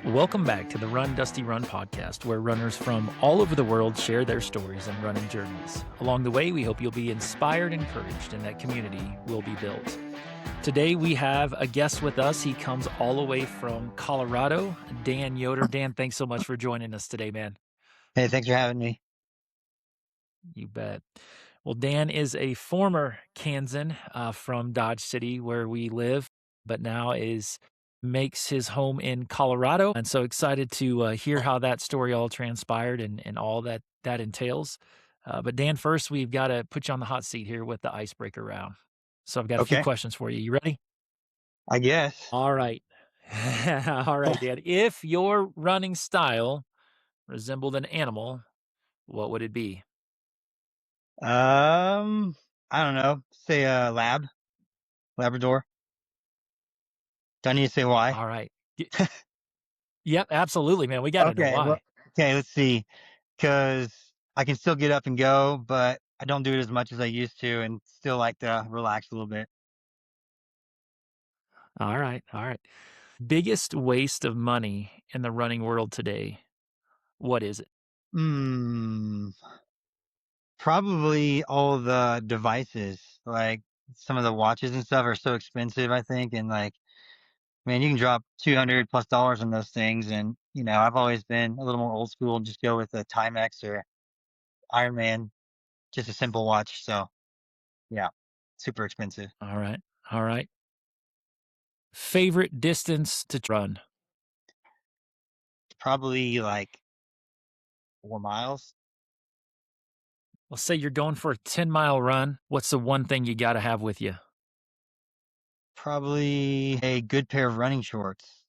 Welcome back to the Run Dusty Run podcast, where runners from all over the world share their stories and running journeys. Along the way, we hope you'll be inspired and encouraged, and that community will be built. Today, we have a guest with us. He comes all the way from Colorado, Dan Yoder. Dan, thanks so much for joining us today, man. Hey, thanks for having me. You bet. Well, Dan is a former Kansan from Dodge City, where we live, but now makes his home in Colorado. And so excited to hear how that story all transpired and all that entails. But Dan, first, we've got to put you on the hot seat here with the icebreaker round. So I've got a few Okay, questions for you. You ready? I guess. All right. All right, Dan. If your running style resembled an animal, what would it be? I don't know. Say Labrador. Do I need to say why? All right. Yep, absolutely, man. We got to know Okay, well, why. okay, let's see. Because I can still get up and go, but I don't do it as much as I used to and still like to relax a little bit. All right. All right. Biggest waste of money in the running world today. What is it? Hmm, probably all the devices, like some of the watches and stuff are so expensive, I think, and like, man, you can drop 200 plus dollars on those things. And, I've always been a little more old school and just go with a Timex or Iron Man, just a simple watch. So yeah, super expensive. All right. All right. Favorite distance to run? Probably like 4 miles. Let's say you're going for a 10-mile run. What's the one thing you got to have with you? Probably a good pair of running shorts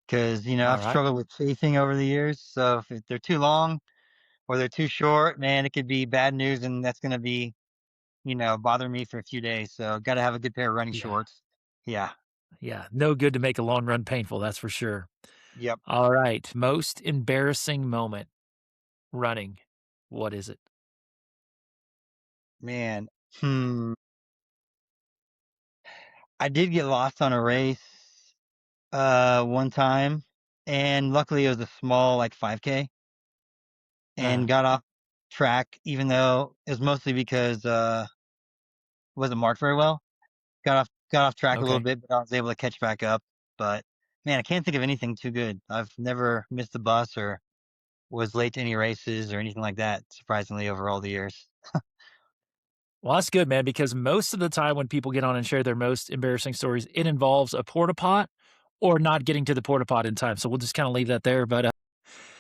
because, All I've right. struggled with chafing over the years. So if they're too long or they're too short, man, it could be bad news. And that's going to be, bother me for a few days. So got to have a good pair of running Yeah. shorts. Yeah. Yeah. No good to make a long run painful. That's for sure. Yep. All right. Most embarrassing moment running. What is it? Man. I did get lost on a race one time, and luckily it was a small like 5K, Uh, and got off track even though it was mostly because it wasn't marked very well. Got off track a little okay. bit, but I was able to catch back up. But man, I can't think of anything too good. I've never missed a bus or was late to any races or anything like that, surprisingly, over all the years. Well, that's good, man, because most of the time when people get on and share their most embarrassing stories, it involves a porta pot or not getting to the porta pot in time. So we'll just kind of leave that there. But well,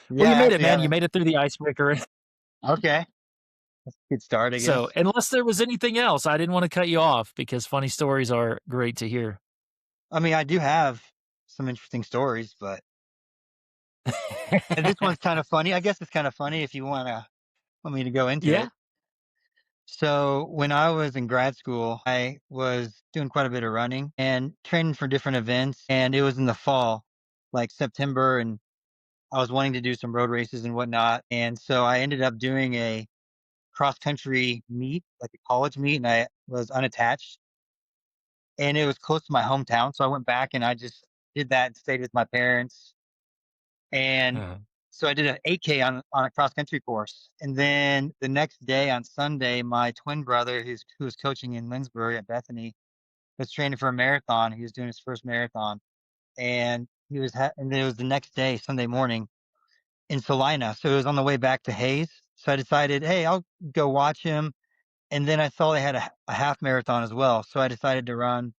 Yeah, you I made it, actually man. You haven't. made it through the icebreaker. Okay, that's a good start, I So guess. unless there was anything else, I didn't want to cut you off because funny stories are great to hear. I mean, I do have some interesting stories, but and this one's kind of funny. I guess it's kind of funny if you want me to go into Yeah. it. So when I was in grad school, I was doing quite a bit of running and training for different events. And it was in the fall, like September, and I was wanting to do some road races and whatnot. And so I ended up doing a cross country meet, like a college meet, and I was unattached. And it was close to my hometown. So I went back and I just did that and stayed with my parents. And Uh-huh. so I did an 8K on a cross country course. And then the next day on Sunday, my twin brother, who was coaching in Lindsbury at Bethany, was training for a marathon. He was doing his first marathon, and and then it was the next day, Sunday morning, in Salina. So it was on the way back to Hayes. So I decided, hey, I'll go watch him. And then I saw they had a half marathon as well. So I decided to run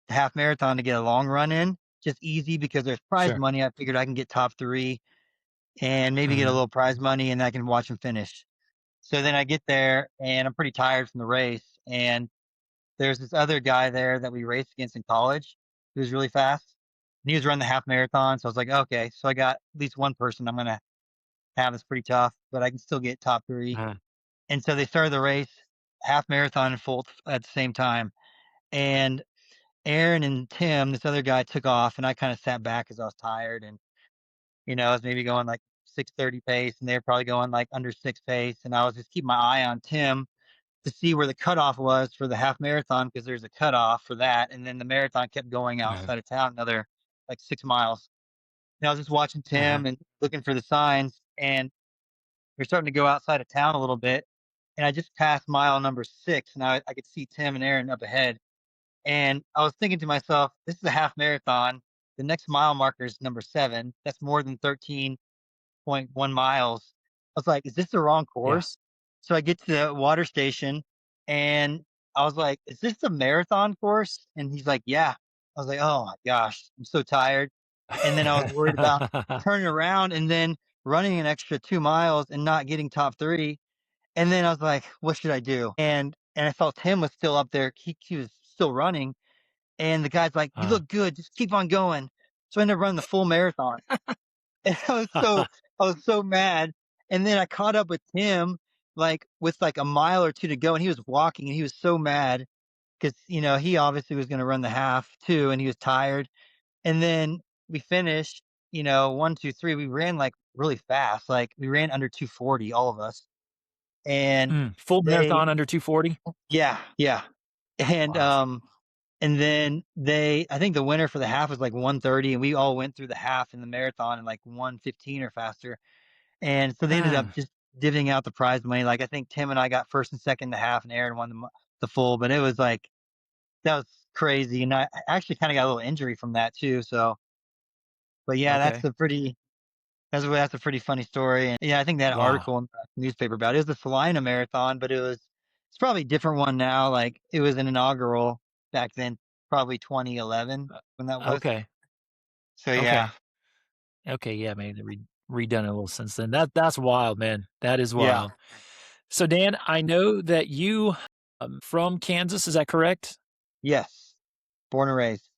the half marathon to get a long run in, just easy because there's prize Sure. money. I figured I can get top three and maybe get a Uh-huh. little prize money and I can watch him finish. So then I get there and I'm pretty tired from the race. And there's this other guy there that we raced against in college who was really fast. And he was running the half marathon. So I was like, okay, so I got at least one person I'm going to have that's pretty tough, but I can still get top three. Uh-huh. And so they started the race, half marathon and full at the same time. And Aaron and Tim, this other guy, took off, and I kind of sat back because I was tired. And, I was maybe going like 6:30 pace, and they were probably going like under six pace. And I was just keeping my eye on Tim to see where the cutoff was for the half marathon because there's a cutoff for that. And then the marathon kept going Uh-huh. outside of town another like 6 miles. And I was just watching Uh-huh. Tim and looking for the signs, and we're starting to go outside of town a little bit. And I just passed mile number 6, and I could see Tim and Aaron up ahead. And I was thinking to myself, this is a half marathon. The next mile marker is number 7. That's more than 13.1 miles. I was like, is this the wrong Yeah. course? So I get to the water station and I was like, is this the marathon course? And he's like, yeah. I was like, oh my gosh, I'm so tired. And then I was worried about turning around and then running an extra 2 miles and not getting top three. And then I was like, what should I do? And I saw Tim was still up there. He was still running. And the guy's like, you Uh. look good, just keep on going. So I ended up running the full marathon. And I was so mad, and then I caught up with Tim, like, with, like, a mile or 2 to go, and he was walking, and he was so mad because he obviously was gonna run the half too, and he was tired, and then we finished, 1, 2, 3, we ran, like, really fast, like, we ran under 2:40, all of us, and Full they marathon under 2:40? yeah, yeah, and, Wow. um, and then I think the winner for the half was, like, 1:30, and we all went through the half in the marathon in, like, 1:15 or faster. And so they ended up Mm, just divvying out the prize money. Like, I think Tim and I got 1st and 2nd the half, and Aaron won the full, but it was like that was crazy, and I actually kinda got a little injury from that too, so but yeah, okay. that's a pretty funny story, and yeah, I think that Wow. article in the newspaper about it was the Salina Marathon, but it's probably a different one now, like, it was an inaugural back then, probably 2011 when that was. Okay. So yeah. Okay. Okay, yeah, maybe they redone it a little since then. That's wild, man. That is Yeah. wild. So, Dan, I know that you, from Kansas, is that correct? Yes. Born and raised.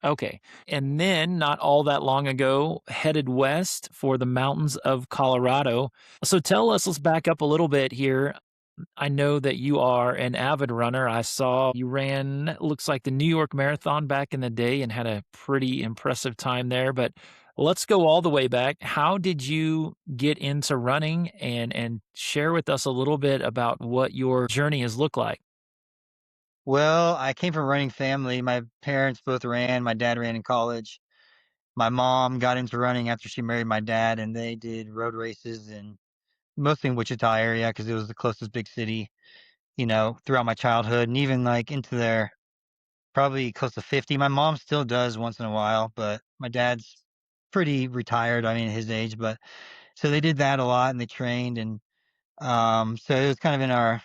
Okay. And then not all that long ago, headed west for the mountains of Colorado. So tell us, let's back up a little bit here. I know that you are an avid runner. I saw you ran, looks like the New York Marathon back in the day and had a pretty impressive time there. But let's go all the way back. How did you get into running and share with us a little bit about what your journey has looked like? Well, I came from a running family. My parents both ran. My dad ran in college. My mom got into running after she married my dad, and they did road races and mostly in Wichita area because it was the closest big city, throughout my childhood and even like into their probably close to 50. My mom still does once in a while, but my dad's pretty retired. I mean, at his age, but so they did that a lot and they trained and so it was kind of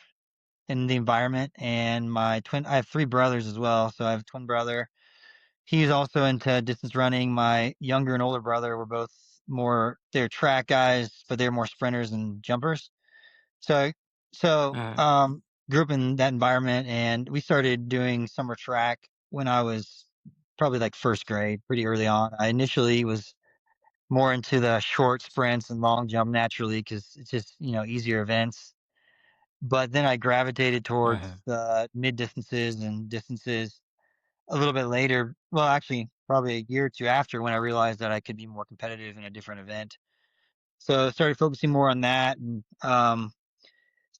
in the environment. And I have 3 brothers as well, so I have a twin brother. He's also into distance running. My younger and older brother were both they're track guys, but they're more sprinters and jumpers. So so Uh, um grew up in that environment and we started doing summer track when I was probably like first grade, pretty early on. I initially was more into the short sprints and long jump naturally because it's just, easier events. But then I gravitated towards uh-huh. the mid distances and distances a little bit later, well, actually, probably a year or 2 after when I realized that I could be more competitive in a different event. So I started focusing more on that and,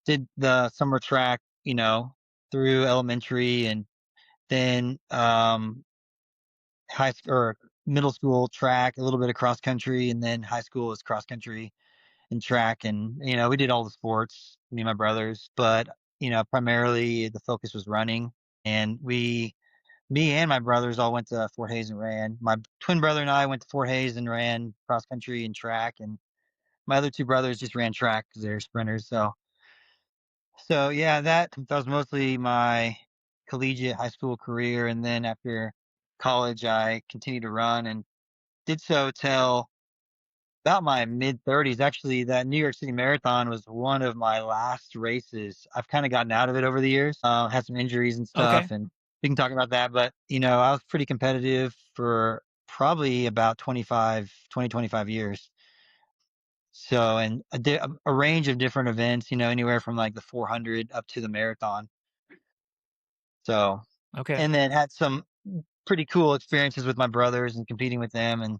did the summer track, through elementary and then, high school or middle school track, a little bit of cross country, and then high school was cross country and track. And, we did all the sports, me and my brothers, but, primarily the focus was running. And me and my brothers all went to Fort Hays and ran. My twin brother and I went to Fort Hays and ran cross country and track, and my other 2 brothers just ran track because 'cause they're sprinters. So yeah, that was mostly my collegiate high school career, and then after college, I continued to run and did so till about my mid-30s. Actually, that New York City Marathon was one of my last races. I've kinda gotten out of it over the years, had some injuries and Okay. stuff, and we can talk about that, but, I was pretty competitive for probably about 25 years. So, and a range of different events, anywhere from, like, the 400 up to the marathon. So, Okay. and then had some pretty cool experiences with my brothers and competing with them in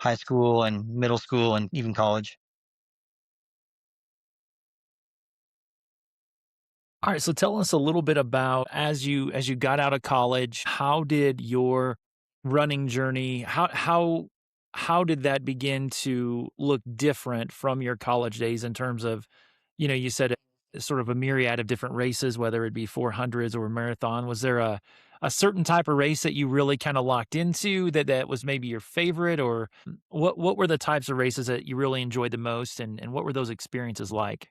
high school and middle school and even college. All right, so tell us a little bit about as you got out of college, how did your running journey how did that begin to look different from your college days in terms of, you said sort of a myriad of different races, whether it be 400s or a marathon. Was there a certain type of race that you really kind of locked into that was maybe your favorite, or what were the types of races that you really enjoyed the most, and what were those experiences like?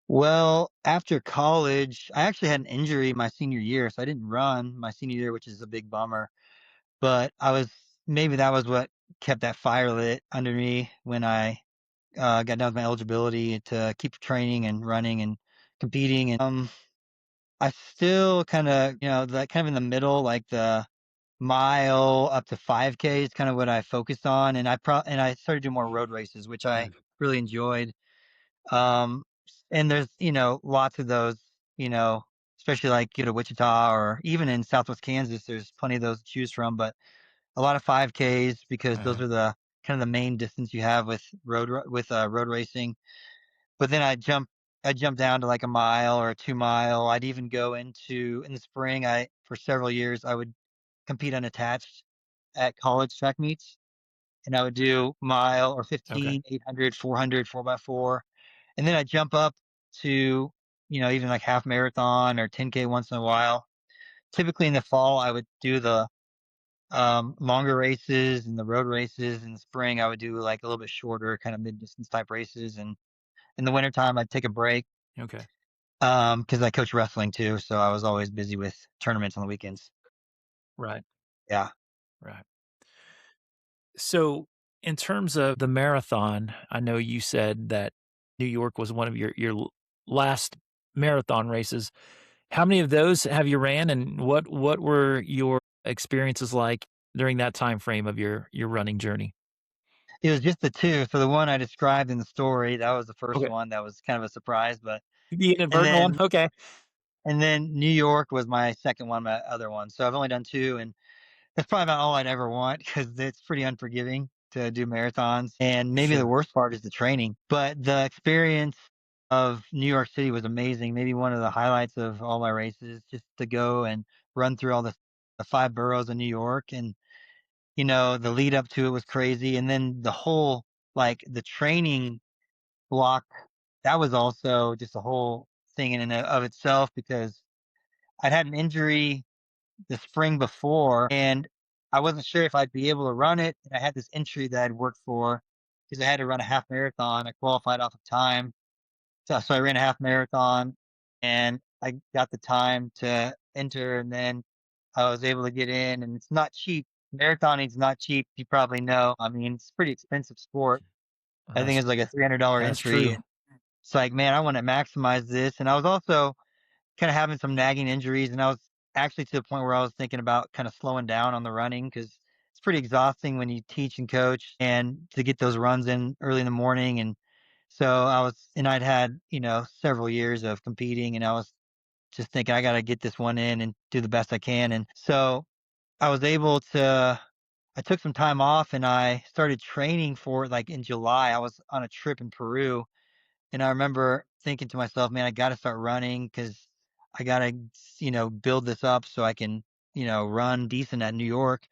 Well, after college, I actually had an injury my senior year, so I didn't run my senior year, which is a big bummer. But maybe that was what kept that fire lit under me when I got done with my eligibility to keep training and running and competing. And I still kind of, like kind of in the middle, like the mile up to 5K is kind of what I focused on. And I started doing more road races, which I Mm. really enjoyed. Um, and there's, lots of those, you know, especially like, Wichita or even in Southwest Kansas, there's plenty of those to choose from, but a lot of 5Ks because those Uh, are the kind of the main distance you have with road racing. But then I jump down to like a mile or a 2 mile. I'd even go into in the spring. I For several years I would compete unattached at college track meets, and I would do mile or okay. 15, 800, 400, 4x4. And then I jump up to, even like half marathon or 10K once in a while. Typically in the fall, I would do the longer races and the road races. In the spring, I would do like a little bit shorter, kind of mid distance type races. And in the wintertime, I'd take a break Okay. because I coach wrestling too. So I was always busy with tournaments on the weekends. Right. Yeah. Right. So, in terms of the marathon, I know you said that New York was one of your last marathon races. How many of those have you ran, and what were your experiences like during that time frame of your running journey? It was just the two. So the one I described in the story, that was the first Okay. one. That was kind of a surprise. The And inadvertent one? then Okay. And then New York was my second one, my other one. So I've only done 2, and that's probably about all I'd ever want because it's pretty unforgiving to do marathons, and maybe the Sure. worst part is the training. But the experience of New York City was amazing. Maybe one of the highlights of all my races, just to go and run through all the 5 boroughs of New York, and, the lead up to it was crazy, and then the whole the training block, that was also just a whole thing in and of itself because I'd had an injury the spring before, and I wasn't sure if I'd be able to run it. And I had this entry that I'd worked for because I had to run a half marathon. I qualified off of time. So I ran a half marathon and I got the time to enter. And then I was able to get in, and it's not cheap. Marathoning's not cheap. You probably know. I mean, it's a pretty expensive sport. I think That's it's like a $300 that's entry. true. It's like, man, I want to maximize this. And I was also kinda having some nagging injuries, and I was actually to the point where I was thinking about kinda slowing down on the running because it's pretty exhausting when you teach and coach and to get those runs in early in the morning. And so I'd had, several years of competing, and I was just thinking, "I gotta get this one in and do the best I can." And so I was able to I took some time off and I started training for it, like, in July. I was on a trip in Peru, and I remember thinking to myself, "Man, I gotta start running because I gotta, build this up so I can, run decent at New York."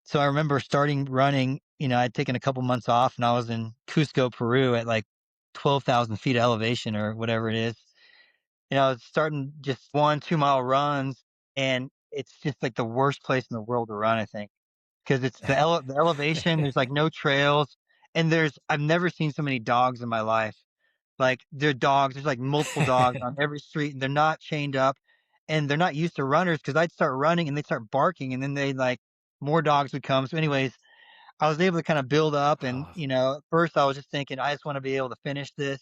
So I remember starting running. I'd taken a couple months off, and I was in Cusco, Peru, at like 12,000 feet elevation or whatever it is. I was starting just 1, 2 mile runs, and it's just like the worst place in the world to run, I think, because it's the elevation. There's like no trails, and I've never seen so many dogs in my life. Like, they're dogs, there's, like, multiple dogs on every street, and they're not chained up, and they're not used to runners because 'cause I'd start running, and they'd start barking, and then more dogs would come. So anyways, I was able to kinda build up and, Oh, at first I was just thinking, "I just wanna be able to finish this."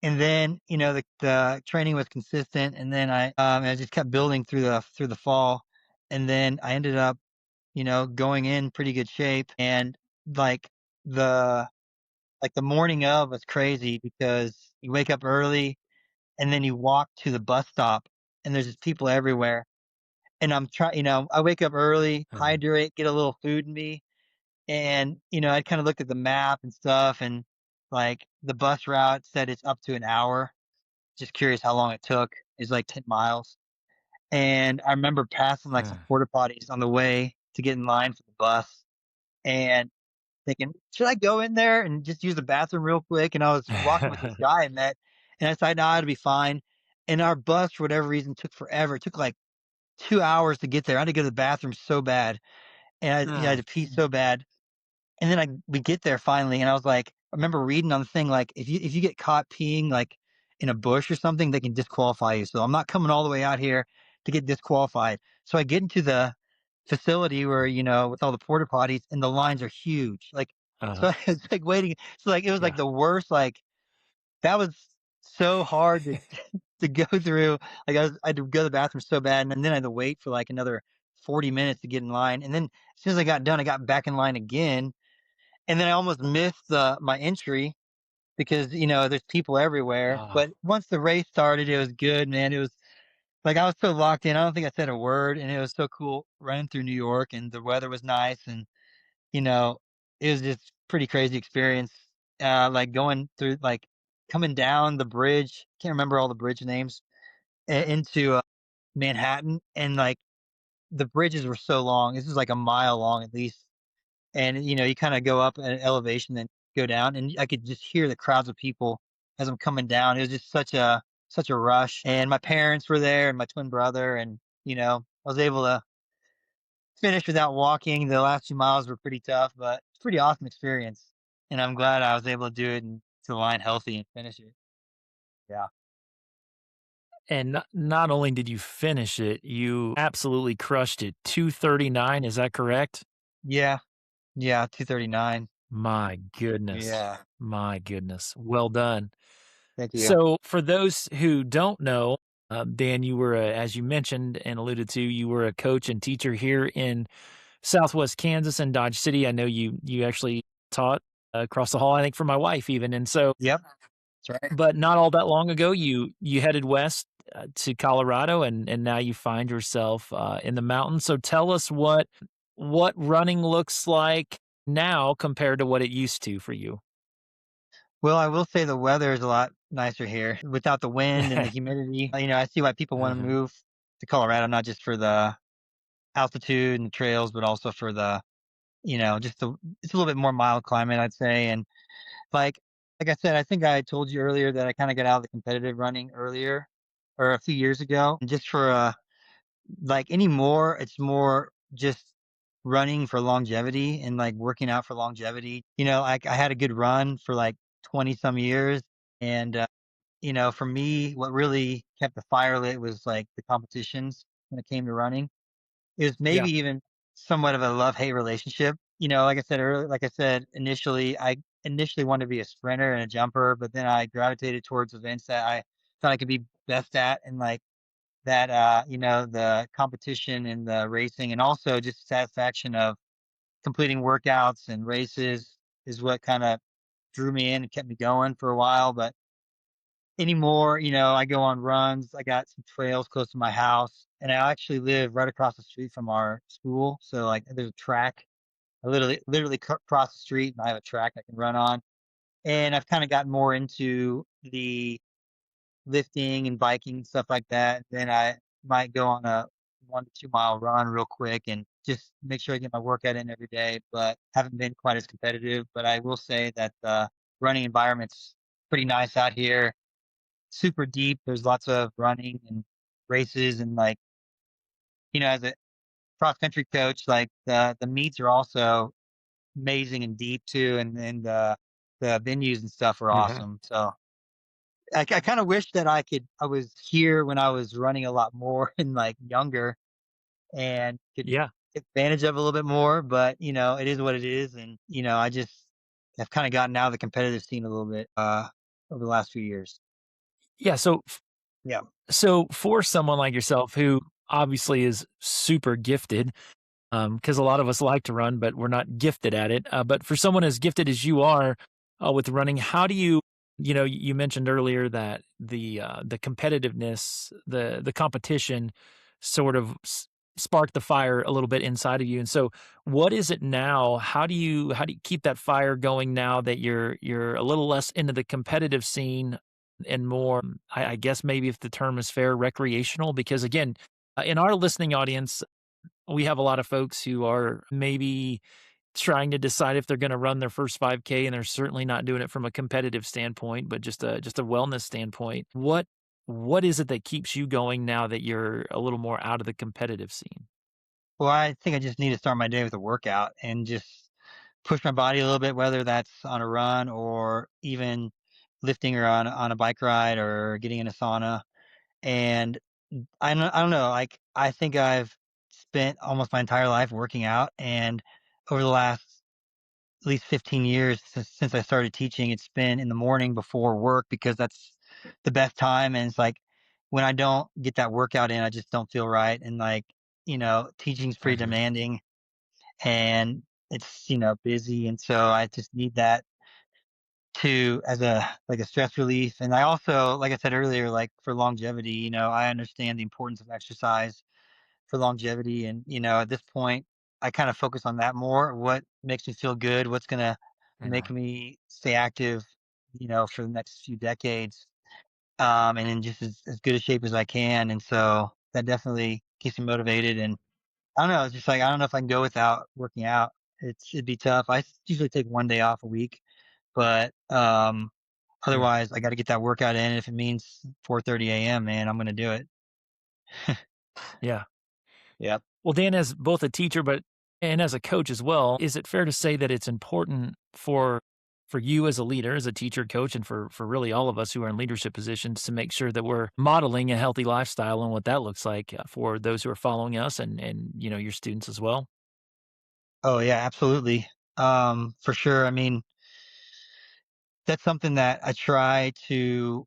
And then, the training was consistent, and then I just kept building through the fall, and then I ended up, going in pretty good shape. And, like, the the morning of was crazy because you wake up early and then you walk to the bus stop and there's just people everywhere. And I wake up early, uh, hydrate, get a little food in me. And, I kind of looked at the map and stuff, and like the bus route said it's up to an hour. Just curious how long it took. It's like 10 miles. And I remember passing like uh, some porta potties on the way to get in line for the bus. and thinking, "Should I go in there and just use the bathroom real quick?" And I was walking with this guy I met, and I decided, "No, it'll be fine." And our bus, for whatever reason, took forever. It took like 2 hours to get there. I had to go to the bathroom so bad, and I had Oh, to pee so bad. And then we get there finally, and I was like, I remember reading on the thing like if you get caught peeing like in a bush or something, they can disqualify you. So I'm not coming all the way out here to get disqualified. So I get into the facility where with all the porta potties, and the lines are huge. Like uh, so, it's like waiting. So like it was like yeah. the worst. Like that was so hard to to go through. I had to go to the bathroom so bad, and then I had to wait for like another 40 minutes to get in line. And then as soon as I got done, I got back in line again, and then I almost missed my entry because, there's people everywhere. Oh, But once the race started, it was good, man. It was like I was so locked in. I don't think I said a word, and it was so cool running through New York, and the weather was nice, and you know, it was just pretty crazy experience. Like going through, like coming down the bridge. Can't remember all the bridge names into Manhattan, and like the bridges were so long. This was like a mile long at least, and you kind of go up at an elevation, then go down, and I could just hear the crowds of people as I'm coming down. It was just such a rush, and my parents were there, and my twin brother, and I was able to finish without walking. The last 2 miles were pretty tough, but it's a pretty awesome experience, and I'm glad I was able to do it and to line healthy and finish it. Yeah, and not only did you finish it, you absolutely crushed it. 2:39, is that correct? yeah, yeah. 2:39. My goodness. Yeah, My goodness. Well done. thank you. So, for those who don't know, Dan, you were, as you mentioned and alluded to, you were a coach and teacher here in Southwest Kansas and Dodge City. I know you actually taught across the hall, I think, from my wife even. And so, Yep, that's right. but not all that long ago, you headed west to Colorado, and now you find yourself in the mountains. So, tell us what running looks like now compared to what it used to for you. Well, I will say the weather is a lot nicer here without the wind and the humidity. I see why people want to Uh-huh. move to Colorado, not just for the altitude and the trails, but also for just it's a little bit more mild climate, I'd say. And like I said, I think I told you earlier that I kind of got out of the competitive running earlier or a few years ago. And just for like anymore, it's more just running for longevity and like working out for longevity. Like I had a good run for like 20 some years. And, for me, what really kept the fire lit was like the competitions when it came to running. It was Yeah. maybe even somewhat of a love hate relationship. Like I said earlier, like I said initially, I initially wanted to be a sprinter and a jumper, but then I gravitated towards events that I thought I could be best at, and like that, the competition and the racing, and also just satisfaction of completing workouts and races is what kind of drew me in and kept me going for a while. But anymore, I go on runs. I got some trails close to my house, and I actually live right across the street from our school. So like, there's a track. I literally cross the street, and I have a track I can run on. And I've kind of gotten more into the lifting and biking and stuff like that. Then I might go on a 1 to 2 mile run real quick and just make sure I get my workout in every day. But haven't been quite as competitive. But I will say that the running environment's pretty nice out here, super deep. There's lots of running and races, and like, as a cross country coach, like the meets are also amazing and deep too, and the venues and stuff are Yeah. awesome. So I kind of wish that I was here when I was running a lot more and like younger, and could Yeah. take advantage of it a little bit more. But it is what it is, and I just have kind of gotten out of the competitive scene a little bit over the last few years. Yeah. So Yeah. So for someone like yourself who obviously is super gifted, because a lot of us like to run, but we're not gifted at it. But for someone as gifted as you are with running, how do you, you mentioned earlier that the competitiveness, the competition, sort of sparked the fire a little bit inside of you. And so, what is it now? How do you keep that fire going now that you're a little less into the competitive scene and more, I guess maybe if the term is fair, recreational? Because again, in our listening audience, we have a lot of folks who are maybe trying to decide if they're gonna run their first 5K, and they're certainly not doing it from a competitive standpoint, but just a wellness standpoint. What is it that keeps you going now that you're a little more out of the competitive scene? Well, I think I just need to start my day with a workout and just push my body a little bit, whether that's on a run or even lifting or on a bike ride or getting in a sauna. And I don't know, like, I think I've spent almost my entire life working out, and over the last at least 15 years since I started teaching, it's been in the morning before work because that's the best time, and it's like, when I don't get that workout in, I just don't feel right, and, like, teaching's I pretty hear you. demanding, and it's, busy, and so I just need that to as a stress relief, and I also, like I said earlier, like, for longevity, I understand the importance of exercise for longevity. And, at this point, I kind of focus on that more. What makes me feel good? What's going to Yeah, make me stay active, for the next few decades, and in just as good a shape as I can. And so that definitely keeps me motivated. And I don't know. It's just like, I don't know if I can go without working out. It'd be tough. Usually take one day off a week, but sure. otherwise, I got to get that workout in. If it means 4:30 a.m., man, I'm going to do it. Yeah. Yep. Well, Dan, as both a teacher, but and as a coach as well, is it fair to say that it's important for you as a leader, as a teacher, coach, and for really all of us who are in leadership positions to make sure that we're modeling a healthy lifestyle and what that looks like for those who are following us and your students as well? Oh yeah, absolutely. For sure. I mean, that's something that I try to,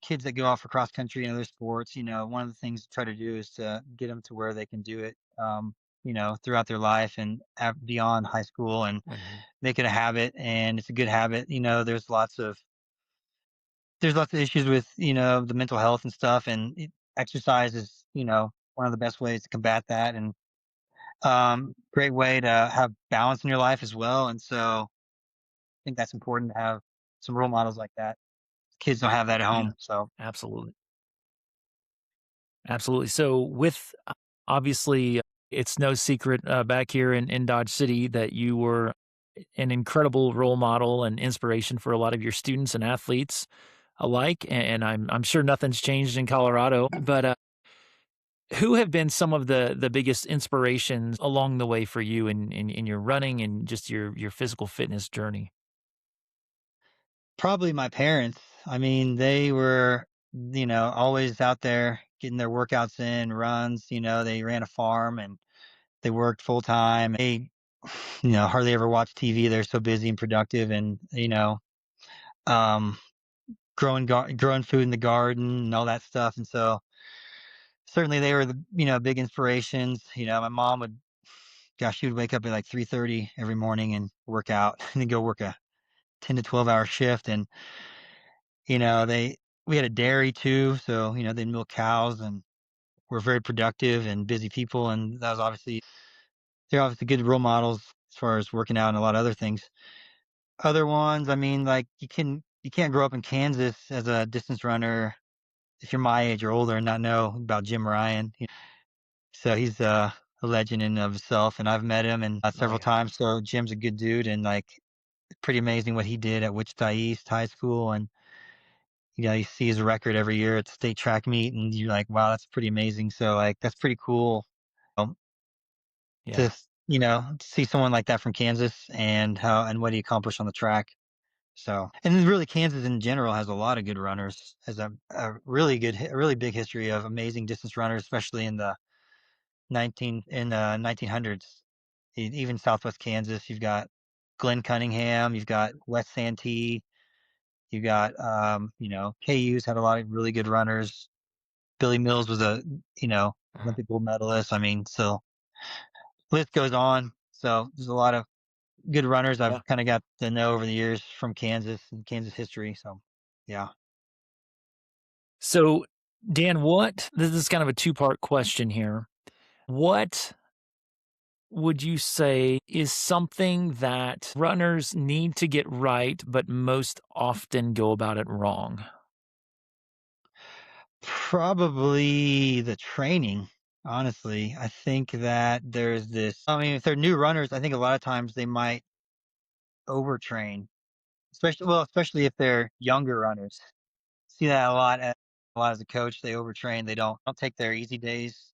kids that go off for cross country and other sports, one of the things to try to do is to get them to where they can do it, throughout their life and beyond high school, and I hear you. make it a habit. And it's a good habit. There's lots of issues with, the mental health and stuff, and exercise is, one of the best ways to combat that. And great way to have balance in your life as well. And so think that's important to have some role models like that. Kids don't have that at Yeah, home, so absolutely. Absolutely. So, with obviously, it's no secret back here in Dodge City that you were an incredible role model and inspiration for a lot of your students and athletes alike. And I'm sure nothing's changed in Colorado. But who have been some of the biggest inspirations along the way for you in your running and just your physical fitness journey? probably my parents. I mean, they were, always out there getting their workouts in, runs. They ran a farm and they worked full time. They, hardly ever watch TV. They're so busy and productive, and um, growing food in the garden and all that stuff. And so certainly they were the, big inspirations. My mom would, gosh, she would wake up at like 3:30 every morning and work out and then go work a 10 to 12-hour shift. And we had a dairy too, so they milk cows, and we're very productive and busy people. And that was obviously they're obviously good role models as far as working out and a lot of other things. Other ones, I mean, like, you can't grow up in Kansas as a distance runner if you're my age or older and not know about Jim Ryan. So he's a legend in of himself, and I've met him and Oh several yeah. times. So Jim's a good dude, and like, pretty amazing what he did at Wichita East High School. And you see his record every year at the state track meet, and you're like, wow, that's pretty amazing. So, like, that's pretty cool, um, Yeah. to see someone like that from Kansas and how and what he accomplished on the track. So, and then really Kansas in general has a lot of good runners, has a really a really big history of amazing distance runners, especially in the 1900s. Even Southwest Kansas, you've got Glenn Cunningham, you've got Wes Santee, you got, KU's had a lot of really good runners. Billy Mills was you know, Uh-huh. Olympic gold medalist. I mean, so list goes on. So there's a lot of good runners Yeah. I've kind of got to know over the years from Kansas and Kansas history. So, yeah. So, Dan, what this is kind of a two-part question here. What would you say is something that runners need to get right, but most often go about it wrong? Probably the training. Honestly, I think that there's this I mean, if they're new runners, I think a lot of times they might overtrain, especially if they're younger runners. See that a lot as a coach, they overtrain, they don't take their easy days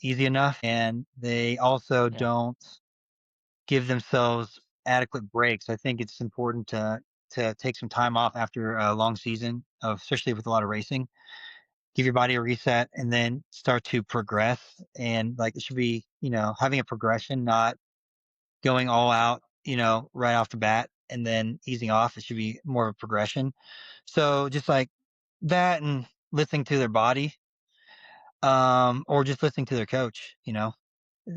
easy enough, and they also Yeah. don't give themselves adequate breaks. I think it's important to take some time off after a long season of especially with a lot of racing. Give your body a reset and then start to progress. And like it should be, having a progression, not going all out, right off the bat and then easing off. It should be more of a progression. So just like that and listening to their body, or just listening to their coach,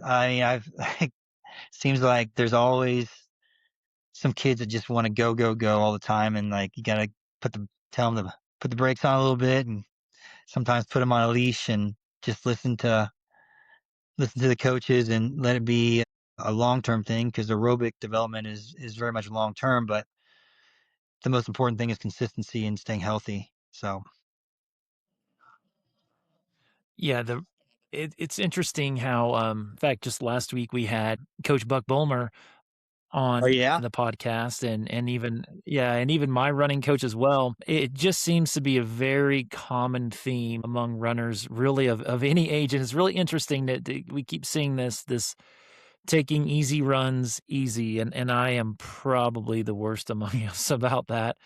I mean, I've seems like there's always some kids that just want to go, go, go all the time. And like, you got to tell them to put the brakes on a little bit and sometimes put them on a leash and just listen to the coaches and let it be a long term thing because aerobic development is very much long term, but the most important thing is consistency and staying healthy. So, Yeah, it's interesting how, in fact, just last week we had Coach Buck Bulmer oh on yeah, the podcast and even yeah, and even my running coach as well. It just seems to be a very common theme among runners really of any age, and it's really interesting that we keep seeing this taking easy runs easy, and I am probably the worst among us about that.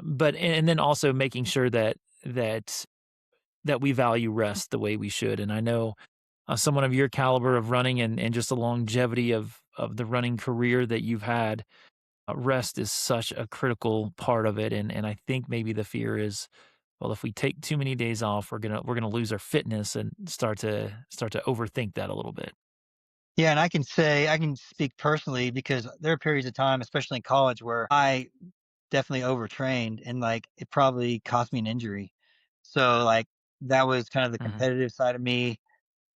But and then also making sure that that we value rest the way we should, and I know, someone of your caliber of running and just the longevity of the running career that you've had, rest is such a critical part of it, and I think maybe the fear is, well, if we take too many days off, we're gonna lose our fitness and start to overthink that a little bit. yeah, and I can speak personally because there are periods of time, especially in college, where I definitely overtrained and like it probably cost me an injury. So like that was kind of the Mhm. competitive side of me.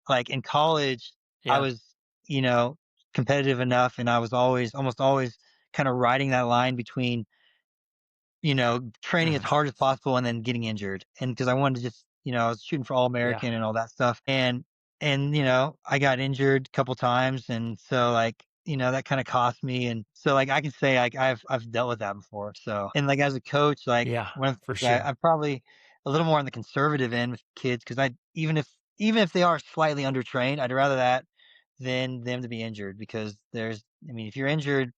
Like in college, I Yeah. was, you know, competitive enough and I was almost always kind of riding that line between, training as Mhm. hard as possible and then getting injured. And because I wanted to just, I was shooting for All Yeah. American and all that stuff. And I got injured a couple times and so like, that kind of cost me. And so like I can say like I've dealt with that before. So and like as a coach, like Yeah, one of the for things sure. I'm probably a little more on the conservative end with kids because I even if they are slightly undertrained, I'd rather that than them to be injured because if you're injured,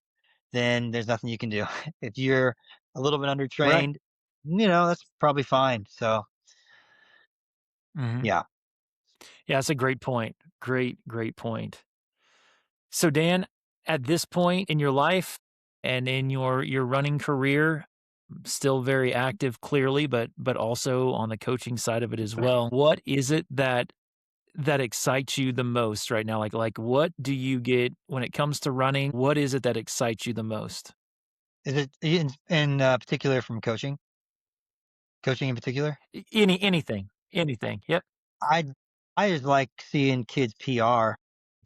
then there's nothing you can do. If you're a little bit Right. undertrained, that's probably fine. So, Mhm. yeah. Yeah, that's a great point. Great point. So Dan, at this point in your life and in your running career, still very active clearly, but also on the coaching side of it as well. What is it that excites you the most right now? Like what do you get when it comes to running? What is it that excites you the most? Is it in particular from coaching? Coaching in particular? Anything. Yep. I I just like seeing kids PR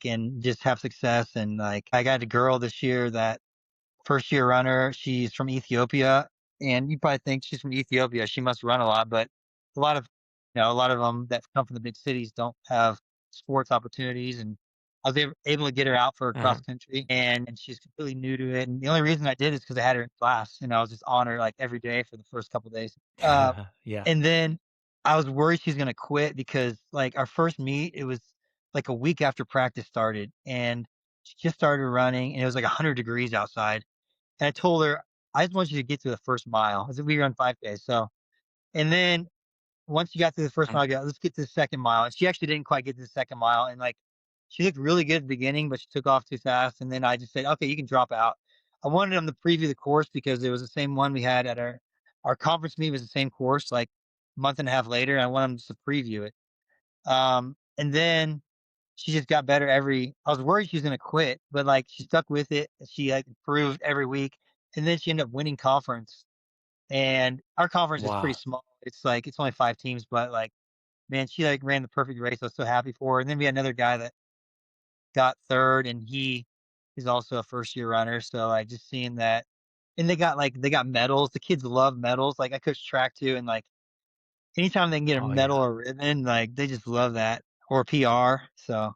and just have success and like I got a girl this year that first year runner. She's from Ethiopia, and you probably think she's from Ethiopia. She must run a lot, but a lot of them that come from the big cities don't have sports opportunities. And I was able to get her out for cross Mhm. country, and she's completely new to it. And the only reason I did is because I had her in class, and I was just on her like every day for the first couple days. Uh, Yeah. and then I was worried she's gonna quit because like our first meet, it was like a week after practice started, and she just started running, and it was like 100 degrees outside and I told her, I just want you to get to the first mile. I said, we run 5K. So, and then once you got to the first Mhm. mile, I go, let's get to the second mile. And she actually didn't quite get to the second mile. And like, she looked really good at the beginning, but she took off too fast. And then I just said, okay, you can drop out. I wanted them to preview the course because it was the same one we had at our conference meet was the same course, like a month and a half later. And I wanted them just to preview it. And then she just got better I was worried she was gonna quit, but, like, she stuck with it. She, like, improved every week, and then she ended up winning conference, and our conference is pretty Wow. small. It's only 5 teams, but, like, man, she, like, ran the perfect race. I was so happy for her, and then we had another guy that got 3rd, and he's also a first-year runner, so, like, just seeing that and they got medals. The kids love medals. Like, I coach track too, and, like, anytime they can get a Oh medal yeah. or ribbon, like, they just love that. or PR. So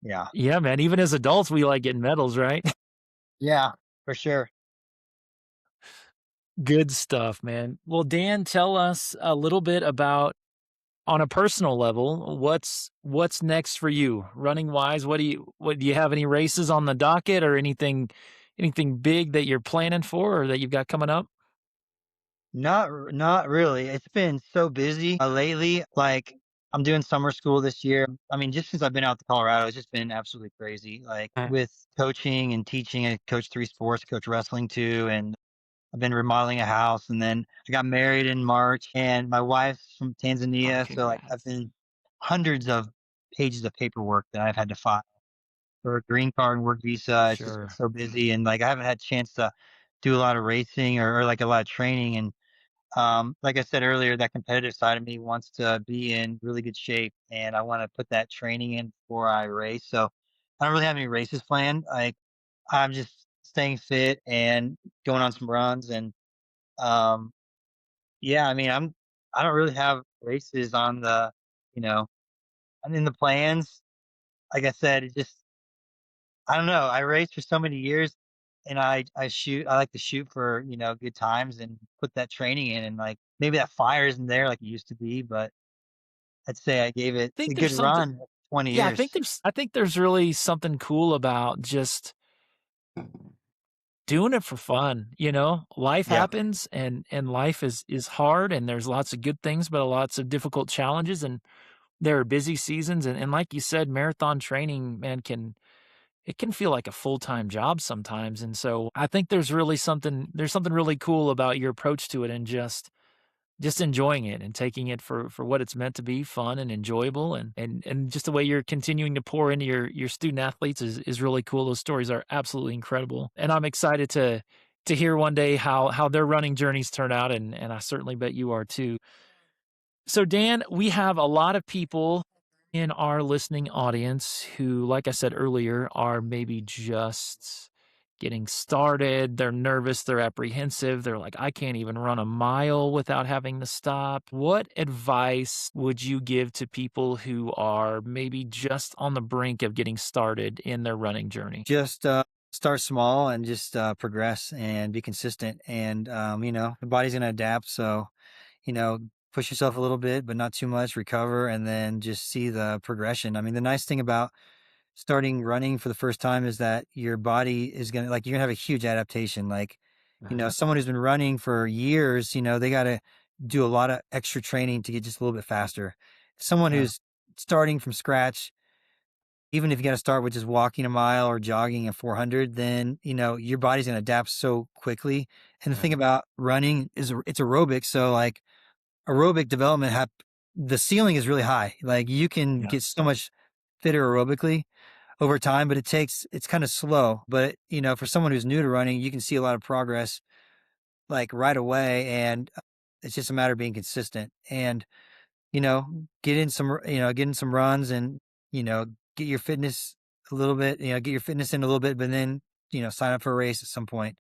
yeah, Yeah, man, even as adults, we like getting medals, right? yeah, for sure. Good stuff, man. Well, Dan, tell us a little bit about on a personal level, what's next for you running wise? What do you have any races on the docket or anything big that you're planning for or that you've got coming up? Not really. It's been so busy lately. Like I'm doing summer school this year. I mean, just since I've been out to Colorado, it's just been absolutely crazy. Like with coaching and teaching, I coach three sports, coach wrestling too, and I've been remodeling a house. And then I got married in March, and my wife's from Oh, Tanzania, so like I've congrats. been hundreds of pages of paperwork that I've had to file for a green card and work visa. It's just been Sure. so busy, and like I haven't had a chance to do a lot of racing or like a lot of training. And like I said earlier, that competitive side of me wants to be in really good shape, and I want to put that training in before I race. So I don't really have any races planned. Like I'm just staying fit and going on some runs, and um, yeah, I mean, I don't really have races on the, you know, I'm in the plans. Like I said, it just I don't know. I raced for so many years, and I shoot. I like to shoot for good times and put that training in, and like maybe that fire isn't there like it used to be, but I'd say I gave it I think a there's good something run. 20 Yeah, years. I think there's really something cool about just doing it for fun, you know? Life Yeah. happens and life is hard and there's lots of good things, but lots of difficult challenges and there are busy seasons and like you said, marathon training, man, it can feel like a full-time job sometimes. And so I think there's something really cool about your approach to it and just enjoying it and taking it for what it's meant to be, fun and enjoyable, and just the way you're continuing to pour into your student athletes is really cool. Those stories are absolutely incredible, and I'm excited to hear one day how their running journeys turn out, and I certainly bet you are too. So, Dan, we have a lot of people in our listening audience who, like I said earlier, are maybe just getting started. They're nervous, they're apprehensive. They're like, I can't even run a mile without having to stop. What advice would you give to people who are maybe just on the brink of getting started in their running journey? Just start small and just progress and be consistent. And, the body's going to adapt. So, you know, push yourself a little bit, but not too much, recover, and then just see the progression. I mean, the nice thing about starting running for the first time is that your body is going to like you're going to have a huge adaptation. Like, someone who's been running for years, they got to do a lot of extra training to get just a little bit faster. Someone Yeah, who's starting from scratch, even if you got to start with just walking a mile or jogging at 400, then, your body's going to adapt so quickly. And the yeah, thing about running is it's aerobic. So like aerobic development, the ceiling is really high. Like you can yeah, get so much fitter aerobically over time, but it's kind of slow. But, for someone who's new to running, you can see a lot of progress like right away. And it's just a matter of being consistent and, get in some runs and, you know, get your fitness a little bit, get your fitness in a little bit, but then, sign up for a race at some point.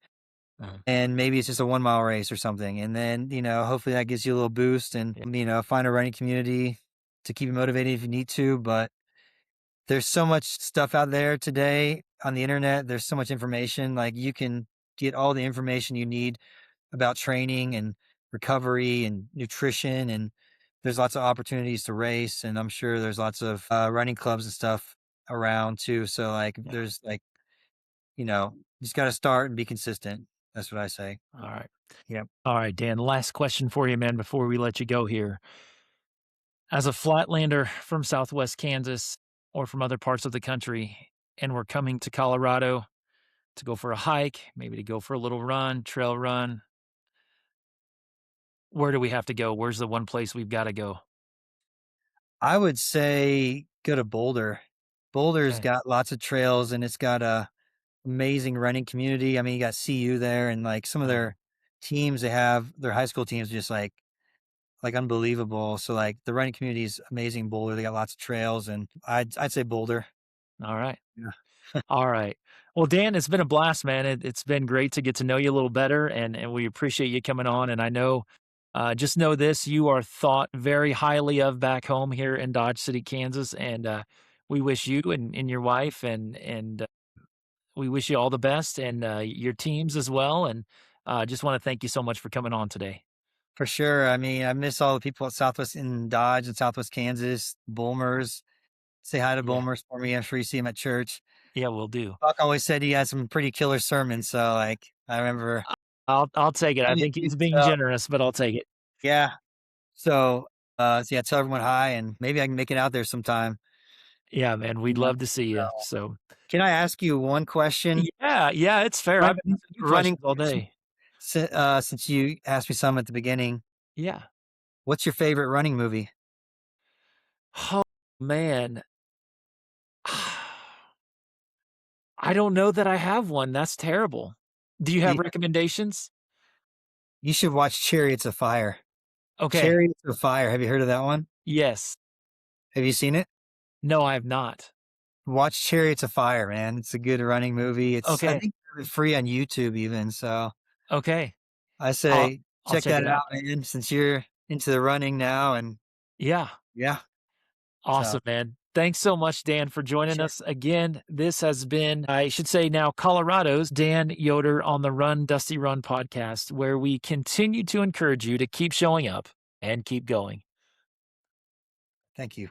uh, And maybe it's just a 1 mile race or something. And then, hopefully that gives you a little boost and, yeah, find a running community to keep you motivated if you need to. But there's so much stuff out there today on the internet. There's so much information. Like you can get all the information you need about training and recovery and nutrition. And there's lots of opportunities to race. And I'm sure there's lots of running clubs and stuff around too. So like yeah. there's like, you just got to start and be consistent. That's what I say. All right. Yep. All right, Dan, last question for you, man, before we let you go here. As a flatlander from Southwest Kansas or from other parts of the country, and we're coming to Colorado to go for a hike, maybe to go for a little run, trail run, where do we have to go? Where's the one place we've got to go? I would say go to Boulder. Boulder's Okay. got lots of trails and it's got a amazing running community. I mean, you got CU there and like some of Uh, their teams they have, their high school teams just like unbelievable. So like the running community is amazing in Boulder. They got lots of trails and I'd say Boulder. all right. Yeah. All right. Well, Dan, it's been a blast, man. It's been great to get to know you a little better, and we appreciate you coming on. And I know Just know this, you are thought very highly of back home here in Dodge City, Kansas, and, we wish you and your wife and we wish you all the best and, your teams as well, and, just wanna thank you so much for coming on today. For sure. I mean, I miss all the people at Southwest in Dodge and Southwest Kansas, Bulmers. Say hi to Yeah. Bulmers for me. I'm sure you see him at church. Yeah, will do. Buck always said he had some pretty killer sermons. So, like, I remember I'll take it. I think he's being so, generous, but I'll take it. yeah. So, yeah, tell everyone hi and maybe I can make it out there sometime. Yeah, man, we'd You know? love to see you, So, so can I ask you one question? yeah, yeah, it's fair. I've Run, been asking you running questions all question. day. Since you asked me some at the beginning, Yeah. what's your favorite running movie? Oh, man. I don't know that I have one, that's terrible. Do you have The, recommendations? you should watch Chariots of Fire. Okay. Chariots of Fire. Have you heard of that one? Yes. Have you seen it? No, I have not. Watch Chariots of Fire, man. It's a good running movie. I Okay, think it's free on YouTube even. So okay. I I'll say I'll check check that it out. out, man, since you're into the running now. And Yeah. yeah, so Awesome, man. Thanks so much, Dan, for joining sure. us again. This has been, I should say now, Colorado's Dan Yoder on the Run Dusty Run podcast, where we continue to encourage you to keep showing up and keep going. Thank you.